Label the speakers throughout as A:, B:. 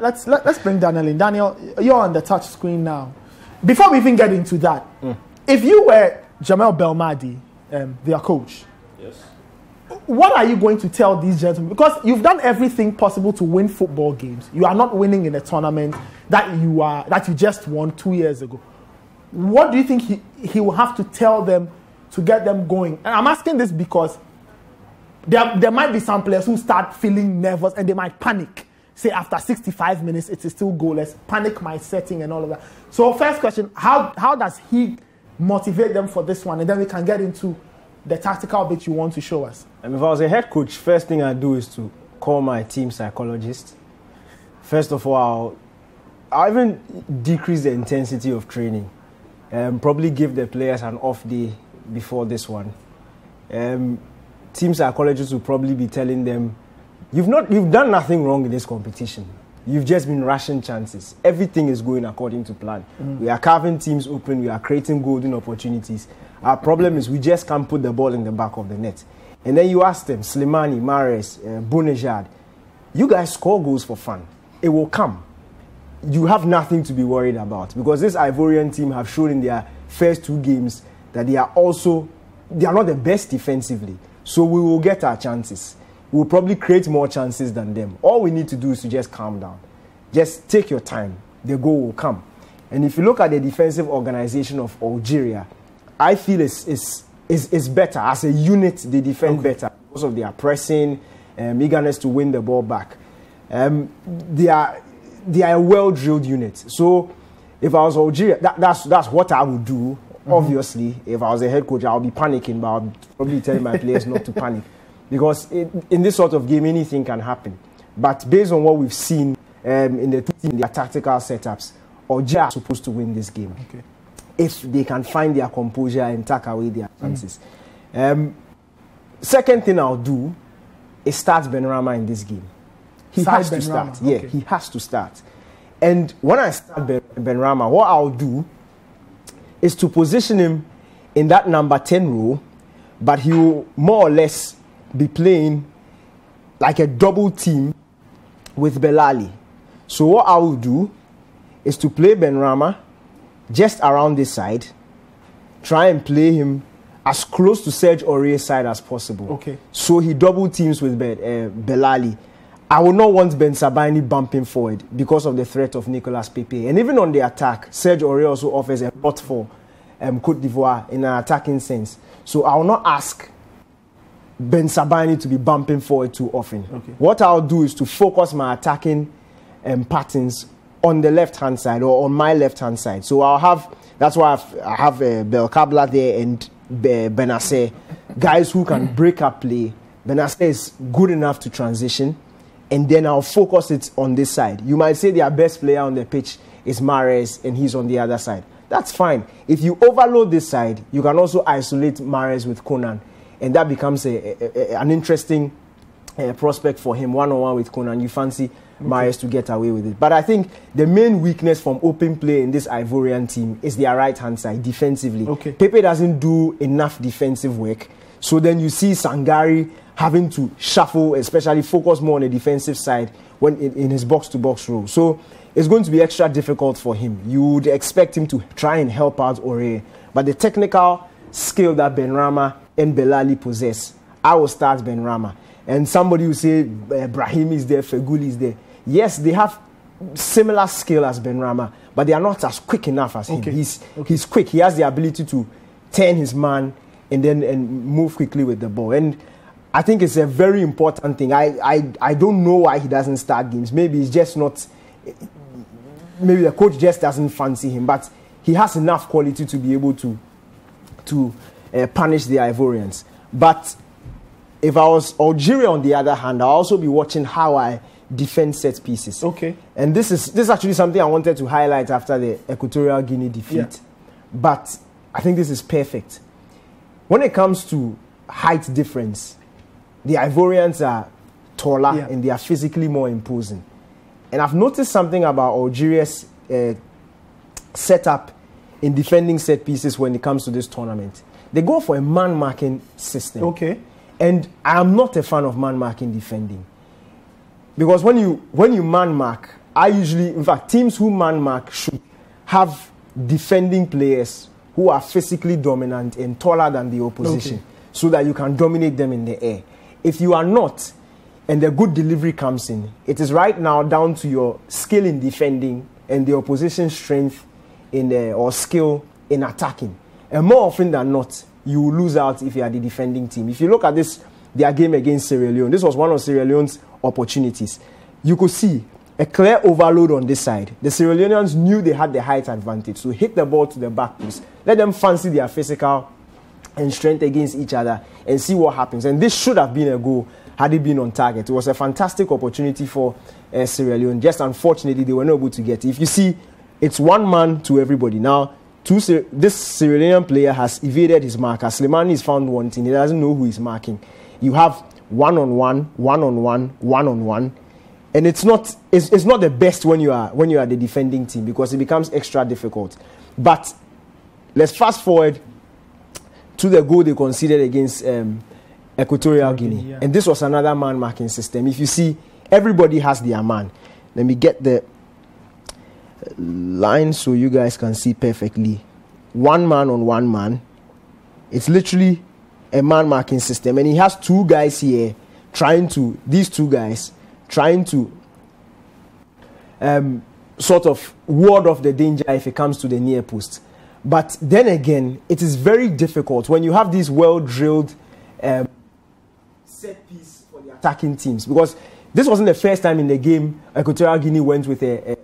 A: let's bring Daniel in. Daniel, you're on the touch screen now. Before we even get into that, if you were Jamel Belmadi, their coach,
B: yes,
A: what are you going to tell these gentlemen? Because you've done everything possible to win football games. You are not winning in a tournament that you just won 2 years ago. What do you think he will have to tell them to get them going? And I'm asking this because there might be some players who start feeling nervous and they might panic. Say after 65 minutes, it is still goalless. Panic might set in and all of that. So first question, how does he motivate them for this one? And then we can get into the tactical bit you want to show us.
B: And if I was a head coach, first thing I'd do is to call my team psychologist. First of all, I'll even decrease the intensity of training. Probably give the players an off day before this one. Team psychologists will probably be telling them, you've done nothing wrong in this competition. You've just been rushing chances. Everything is going according to plan. We are carving teams open. We are creating golden opportunities. Our problem is we just can't put the ball in the back of the net. And then you ask them, Slimani, Mahrez, Bounedjah, you guys score goals for fun. It will come. You have nothing to be worried about because this Ivorian team have shown in their first 2 games that they are not the best defensively. So we will get our chances. We'll probably create more chances than them. All we need to do is to just calm down. Just take your time. The goal will come. And if you look at the defensive organization of Algeria, I feel it's better. As a unit, they defend better because of their pressing, eagerness to win the ball back. They are a well-drilled unit. So if I was Algeria, that's what I would do. Obviously, if I was a head coach, I would be panicking, but I would probably tell my players not to panic. Because in this sort of game, anything can happen. But based on what we've seen in their tactical setups, Algeria are supposed to win this game.
A: Okay.
B: If they can find their composure and take away their chances. Second thing I'll do is start Benrahma in this game. He has to start. Yeah, he has to start. And when I start Benrahma, what I'll do is to position him in that number 10 role, but he will more or less be playing like a double team with Belali. So what I will do is to play Benrahma just around this side, try and play him as close to Serge Aurier's side as possible.
A: Okay.
B: So he double teams with Belali. I will not want Ben Sabani bumping forward because of the threat of Nicolas Pepe. And even on the attack, Serge Aurier also offers a lot for Côte d'Ivoire in an attacking sense. So I will not ask Ben Sabani to be bumping forward too often.
A: Okay.
B: What I'll do is to focus my attacking patterns on the left-hand side or on my left-hand side. So that's why I have Belkabla there and Benacer, guys who can break up play. Benacer is good enough to transition. And then I'll focus it on this side. You might say their best player on the pitch is Mahrez and he's on the other side. That's fine. If you overload this side, you can also isolate Mahrez with Conan. And that becomes an interesting prospect for him, one-on-one with Conan. You fancy Mahrez to get away with it. But I think the main weakness from open play in this Ivorian team is their right-hand side, defensively.
A: Okay.
B: Pepe doesn't do enough defensive work. So then you see Sangari having to shuffle, especially focus more on the defensive side when in his box-to-box role. So it's going to be extra difficult for him. You would expect him to try and help out Aurier. But the technical skill that Benrahma and Belali possess, I will start Benrahma. And somebody will say, Brahim is there, Feghouli is there. Yes, they have similar skill as Benrahma, but they are not as quick enough as him. He's quick. He has the ability to turn his man and move quickly with the ball. And I think it's a very important thing. I don't know why he doesn't start games. Maybe he's just not... Maybe the coach just doesn't fancy him, but he has enough quality to be able to punish the Ivorians. But if I was Algeria, on the other hand, I'll also be watching how I defend set pieces.
A: Okay.
B: And this is actually something I wanted to highlight after the Equatorial Guinea defeat. Yeah. But I think this is perfect. When it comes to height difference, the Ivorians are taller and they are physically more imposing. And I've noticed something about Algeria's setup in defending set pieces when it comes to this tournament. They go for a man-marking system.
A: Okay.
B: And I'm not a fan of man-marking defending. Because when you man-mark, in fact, teams who man mark should have defending players who are physically dominant and taller than the opposition, so that you can dominate them in the air. If you are not, and the good delivery comes in, it is right now down to your skill in defending and the opposition's strength or skill in attacking. And more often than not, you will lose out if you are the defending team. If you look at their game against Sierra Leone, this was one of Sierra Leone's opportunities. You could see a clear overload on this side. The Sierra Leoneans knew they had the height advantage, so hit the ball to the back post. Let them fancy their physical and strength against each other and see what happens. And this should have been a goal had it been on target. It was a fantastic opportunity for Sierra Leone. Just unfortunately, they were not able to get it. If you see, it's one man to everybody. Now, this Sierra Leonean player has evaded his marker. Slimani is found wanting. He doesn't know who he's marking. You have one-on-one, one-on-one, one-on-one. And it's not the best when you are the defending team, because it becomes extra difficult. But let's fast forward to the goal they conceded against Equatorial Guinea. Yeah. And this was another man marking system. If you see, everybody has their man. Let me get the line so you guys can see perfectly. One man on one man. It's literally a man marking system. And he has two guys here trying to sort of ward off the danger if it comes to the near post. But then again, it is very difficult when you have these well-drilled set piece for the attacking teams, because this wasn't the first time in the game Equatorial Guinea went with a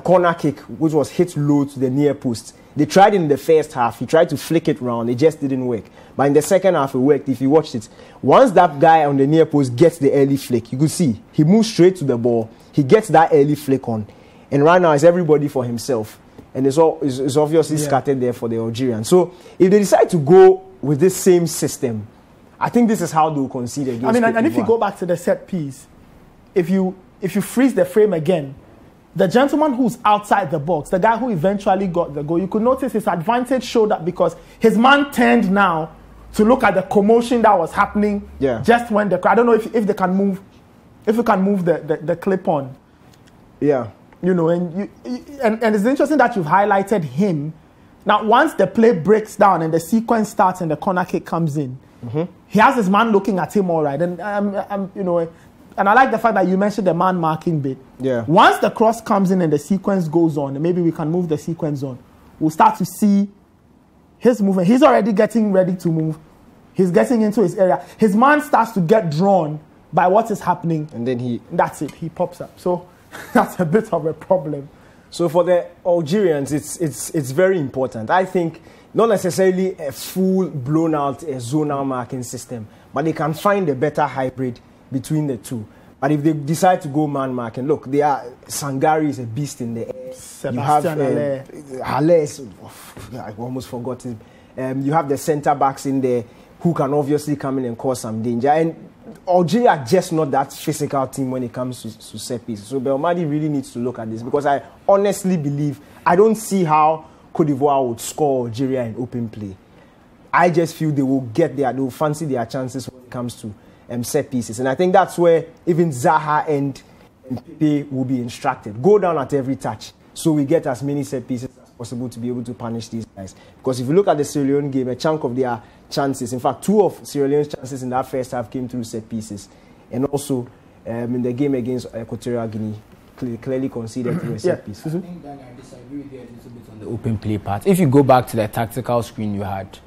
B: corner kick which was hit low to the near post. They tried in the first half. He tried to flick it round. It just didn't work. But in the second half, it worked. If you watched it, once that guy on the near post gets the early flick, you could see he moves straight to the ball. He gets that early flick on. And right now, it's everybody for himself. And it's obviously scattered there for the Algerians. So if they decide to go with this same system, I think this is how they'll concede against Côte d'Ivoire.
A: And if you go back to the set piece, if you freeze the frame again, the gentleman who's outside the box, the guy who eventually got the goal, you could notice his advantage showed up because his man turned now to look at the commotion that was happening.
B: Yeah.
A: Just when I don't know if they can move, if you can move the clip on.
B: Yeah.
A: You know, and it's interesting that you've highlighted him. Now, once the play breaks down and the sequence starts and the corner kick comes in, he has his man looking at him all right. And and I like the fact that you mentioned the man marking bit.
B: Yeah.
A: Once the cross comes in and the sequence goes on, and maybe we can move the sequence on, we'll start to see his movement. He's already getting ready to move. He's getting into his area. His man starts to get drawn by what is happening.
B: And then
A: that's it. He pops up. So that's a bit of a problem.
B: So for the Algerians, it's very important. I think not necessarily a full blown out zonal marking system, but they can find a better hybrid between the two. But if they decide to go man marking, look, Sangari is a beast in the air.
A: Sebastian
B: Halle. I almost forgot him. You have the centre backs in there who can obviously come in and cause some danger. And Algeria are just not that physical team when it comes to set pieces. So Belmadi really needs to look at this, because I honestly believe, I don't see how Côte d'Ivoire would score Algeria in open play. I just feel they will they will fancy their chances when it comes to set pieces. And I think that's where even Zaha and Pepe will be instructed. Go down at every touch so we get as many set pieces as possible to be able to punish these guys. Because if you look at the Sierra Leone game, a chunk of their chances, in fact, 2 of Sierra Leone's chances in that first half came through set pieces. And also in the game against Equatorial Guinea, clearly conceded through a set piece.
C: I think that I disagree with you a little bit on the open play part. If you go back to the tactical screen you had,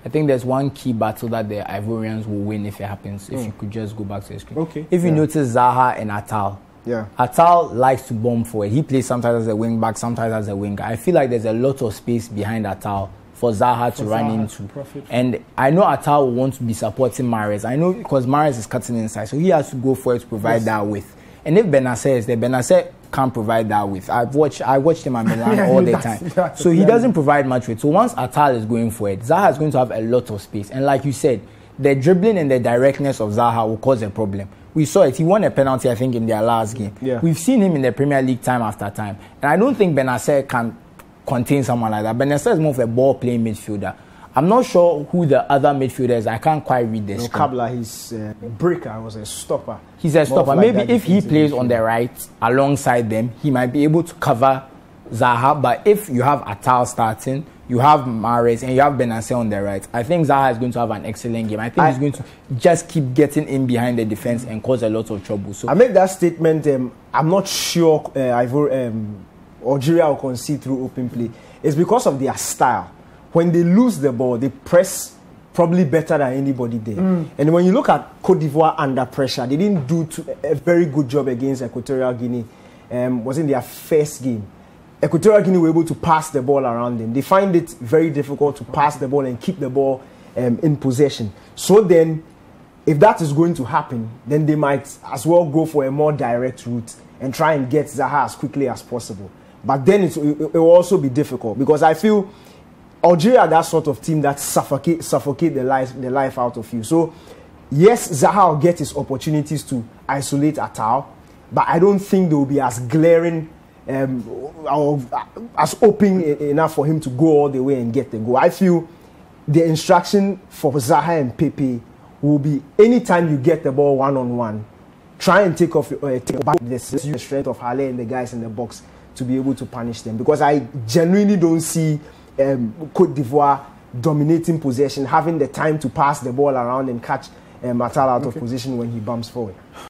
C: I think there's one key battle that the Ivorians will win if it happens. If you could just go back to the screen.
A: Okay.
C: If you notice Zaha and Atal.
B: Yeah.
C: Atal likes to bomb forward. He plays sometimes as a wing back, sometimes as a winger. I feel like there's a lot of space behind Atal for Zaha to run into. And I know Atal will want to be supporting Mahrez. I know because Mahrez is cutting inside, so he has to go for it to provide that width. And if Benacer is there, Benacer can't provide that width. I watched him at Milan all the time. So he doesn't provide much width. So once Atal is going for it, Zaha is going to have a lot of space. And like you said, the dribbling and the directness of Zaha will cause a problem. We saw it. He won a penalty, I think, in their last game.
B: Yeah.
C: We've seen him in the Premier League time after time. And I don't think Benacer can contain someone like that. Benacer is more of a ball-playing midfielder. I'm not sure who the other midfielder is. I can't quite read this.
B: Kabla, he's a breaker, was a stopper.
C: He's a stopper. Maybe if he plays on the right alongside them, he might be able to cover Zaha. But if you have Atal starting, you have Mahrez, and you have Benacer on the right, I think Zaha is going to have an excellent game. I think he's going to just keep getting in behind the defense and cause a lot of trouble. So
B: I make that statement. I'm not sure Algeria will concede through open play. It's because of their style. When they lose the ball, they press probably better than anybody there. And when you look at Côte d'Ivoire under pressure, they didn't do a very good job against Equatorial Guinea. Was in their first game. Equatorial Guinea were able to pass the ball around them. They find it very difficult to pass the ball and keep the ball in possession. So then, if that is going to happen, then they might as well go for a more direct route and try and get Zaha as quickly as possible. But then it will also be difficult because I feel Algeria are that sort of team that suffocate the life out of you. So yes, Zaha will get his opportunities to isolate Atal, but I don't think they will be as glaring as open enough for him to go all the way and get the goal. I feel the instruction for Zaha and Pepe will be anytime you get the ball one-on-one, try and take back the strength of Halle and the guys in the box to be able to punish them, because I genuinely don't see Côte d'Ivoire dominating possession, having the time to pass the ball around and catch Atal out of position when he bumps forward.